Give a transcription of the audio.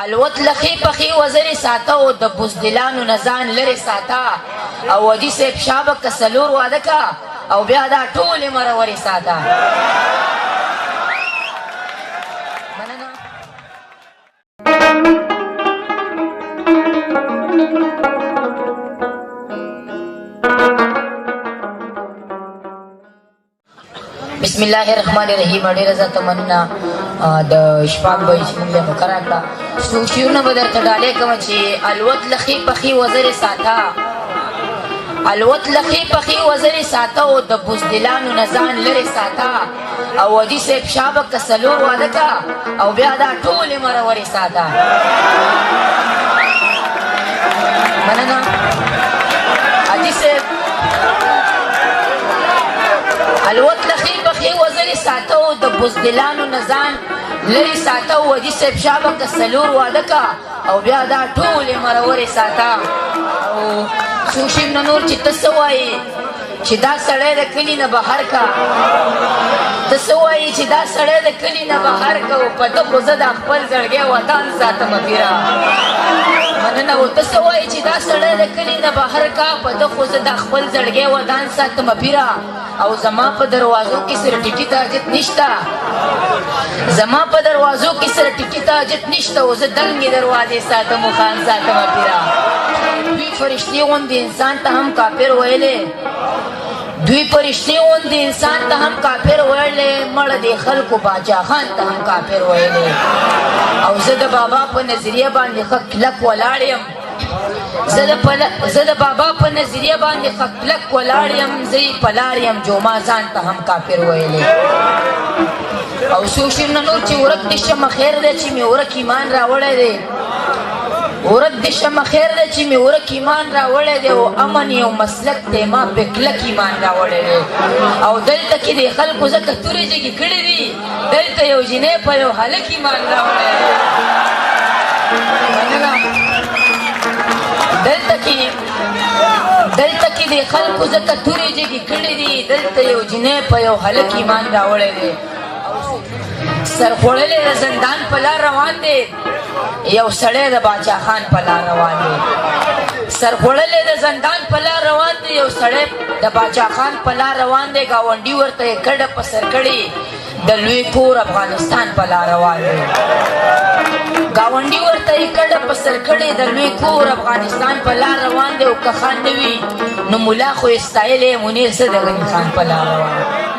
الوت لخی پخی وزری ساته او د بزدلانو نزان لري ساته او ودی سیب شابک کسلور واده کا او بیا دا ټول مروري ساته. بسم الله الرحمن الرحیم. ډیره زه مننه د شپږ بجې چې موږ مقرره کړه څو شعرونه به درته ډالۍ کوم چې الوت لخی پخی وزرې ساته الوت لخی پخی وزرې ساته او د بزدلانو نه ځان لرې ساته او ودي صاحب شابک کسلور واده کا او بیا دا ټولې مرورې ساته. مننه حاجي صاحب. الوت لخی پخی وزرې ساته او د بزدلانو نه ځان لري ساته او ودي صاحب شابک کسلور واده کا او بیا دا ټولې مرورې ساته. او څو شعرونه نور چې ته څه وایې چې دا سړی د کلي نه بهر کا ته څه وایې چې دا سړی د کلي نه بهر کا او په ده خو زه د خپل زړګی وطن ساتمه پیره. مننه. او ته څه وایې چې دا سړی د کلي نه بهر کا په ده خو زه د خپل زړګی وطن ساتمه پیره. او زما په دروازو کې سره ټیټي ته حاجت نشته زما په دروازو کې سره ټیټي ته حاجت نشته او زه دنګې دروازې ساتم او خان ساتمه پیره. دوی فرشتې غوندې انسان ته هم کافر ویلې دوی فرشتې غوندې انسان ته هم کافر ویلې مړه د خلکو باچا خان ته هم کافر ویلې. او زه د بابا په نظریه باندې ښه کلک ولاړ یم زه د بابا په نظریه باندې ښه کلک ولاړ یم زه یې په لار یم جوما ځان ته هم کافر ویلې. او څو شعرونه نور چې ورک دې شمه خیر دی چې مې ورک ایمان راوړی دی ورک دې شمه خیر دی چې مې ورک ایمان راوړی دی او امن یو مسلک دی ما پې کلک ایمان راوړی دی. او دلته کې د خلکو ځکه تورې جګې کړې دي دلته یو جینۍ په یو هلک ایمان راوړی دی. دلته کې د خلکو ځکه تورې جګې کړې دي دلته یو جینۍ په یو هلک ایمان راوړی دی. سرخوړلی د زندان په لار روان دی یو سړی د باچا خان په لار روان دی. سرخوړلی د زندان په لار روان دی یو سړی د باچا خان په لار روان دی. ګاونډي ورته یې کډه په سر کړې د لوی کور افغانستان په لار روان دی. ګاونډي ورته یې کډه په سر کړې د لوی کور افغانستان په لار روان دی. او که خان نه وي نو ملا خو یې ستایلی منیر څه د غني خان په لار روان دی.